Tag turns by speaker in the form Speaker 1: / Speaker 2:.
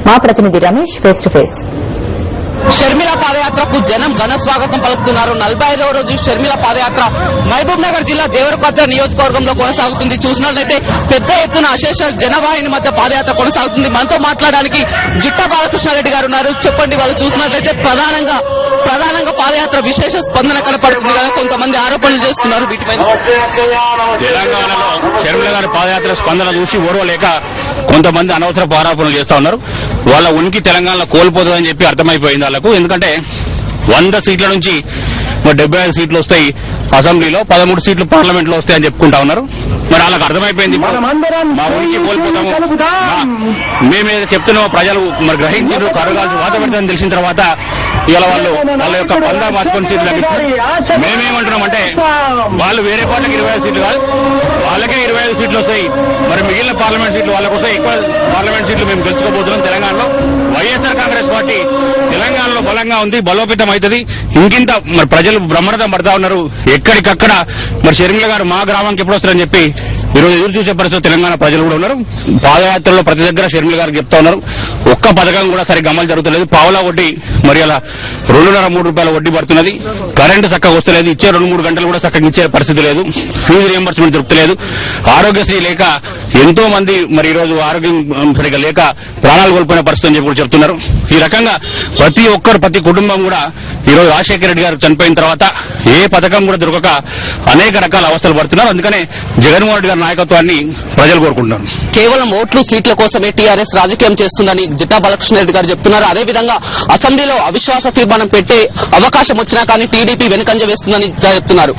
Speaker 1: మా ప్రతినిధి Ramesh face to face.
Speaker 2: Sharmila పాదయాత్రకు జనం ఘన స్వాగతం పలుకుతున్నారు. 45వ రోజు షర్మిల పాదయాత్ర మహబూబ్ నగర్ జిల్లా దేవరకొత్త నియోజకవర్గంలో కొనసాగుతుంది. చూసినట్లయితే పెద్ద ఎత్తున అశేష జనవాహిని మధ్య పాదయాత్ర కొనసాగుతుంది. మనతో మాట్లాడడానికి జిట్టా బాలకృష్ణారెడ్డి గారు ఉన్నారు. చెప్పండి, వాళ్ళు చూసినట్లయితే ప్రధానంగా పాదయాత్ర విశేష స్పందన కనపడుతుంది కదా, కొంతమంది ఆరోపణలు చేస్తున్నారు వీటిపై.
Speaker 3: తెలంగాణలో షర్మిల గారి పాదయాత్ర స్పందన చూసి ఓర్వలేక కొంతమంది అనవసరపు ఆరోపణలు చేస్తా ఉన్నారు. వాళ్ళ ఉనికి తెలంగాణలో కోల్పోతుందని చెప్పి అర్థమైపోయింది వాళ్ళకు. ఎందుకంటే 100 సీట్ల నుంచి 75 సీట్లు వస్తాయి అసెంబ్లీలో, 13 సీట్లు పార్లమెంట్ లో వస్తాయని చెప్పుకుంటా ఉన్నారు. మరి వాళ్ళకి అర్థమైపోయింది మా ఉనికి కోల్పోతాము, మేమేదో చెప్తున్నామో ప్రజలు మరి గ్రహించారు, కరగాల్సి వాత పెడతామని తెలిసిన తర్వాత ఇలా వాళ్ళ యొక్క పందా మార్చుకొని సీట్లు లభిస్తాయి. మేమేమంటున్నామంటే వాళ్ళు వేరే పార్టీకి 25 సీట్లు కాదు, వాళ్ళకే 25 సీట్లు వస్తాయి. మరి మిగిలిన పార్లమెంట్ సీట్లు వాళ్ళకు వస్తాయి. ఎక్కువ పార్లమెంట్ సీట్లు మేము గెలుచుకోబోతున్నాం తెలంగాణలో. వైఎస్ఆర్ కాంగ్రెస్ పార్టీ తెలంగాణలో బలంగా ఉంది, బలోపేతం అవుతుంది. ఇంకింత మరి ప్రజలు బ్రహ్మరథం పడతా ఉన్నారు. ఎక్కడికక్కడ మరి షర్మిల గారు మా గ్రామానికి ఎప్పుడు వస్తారని చెప్పి ఈరోజు ఎదురు చూసే పరిస్థితి తెలంగాణ ప్రజలు కూడా ఉన్నారు. పాదయాత్రలో ప్రతి దగ్గర షర్మిల గారికి చెప్తా ఉన్నారు, ఒక్క పథకం కూడా సరిగ్గా అమలు జరుగుతలేదు. పావులా వడ్డీ మరి అలా 2.5-3 రూపాయల వడ్డీ పడుతున్నది. కరెంటు చక్కగా వస్తలేదు, ఇచ్చే 2-3 గంటలు కూడా చక్కగా ఇచ్చే పరిస్థితి లేదు. Fee reimbursement దొరుకుతలేదు. ఆరోగ్యశ్రీ లేక ఎంతో మంది మరి ఈరోజు ఆరోగ్యం సరిగ్గా లేక ప్రాణాలు కోల్పోయిన పరిస్థితి అని చెప్పి కూడా చెప్తున్నారు. ఈ రకంగా ప్రతి కుటుంబం కూడా ఈరోజు రాజశేఖర రెడ్డి గారు చనిపోయిన తర్వాత ఏ పథకం కూడా దొరకక అనేక రకాల అవస్థలు పడుతున్నారు. అందుకనే జగన్మోహన్ రెడ్డి గారి నాయకత్వాన్ని ప్రజలు కోరుకుంటున్నారు.
Speaker 2: కేవలం ఓట్లు సీట్ల కోసమే టీఆర్ఎస్ రాజకీయం చేస్తుందని జిట్టా బాలకృష్ణారెడ్డి గారు చెప్తున్నారు. అదేవిధంగా అసెంబ్లీలో అవిశ్వాస తీర్మానం పెట్టే అవకాశం వచ్చినా కానీ టీడీపీ వెనుకంజ వేస్తుందని చెప్తున్నారు.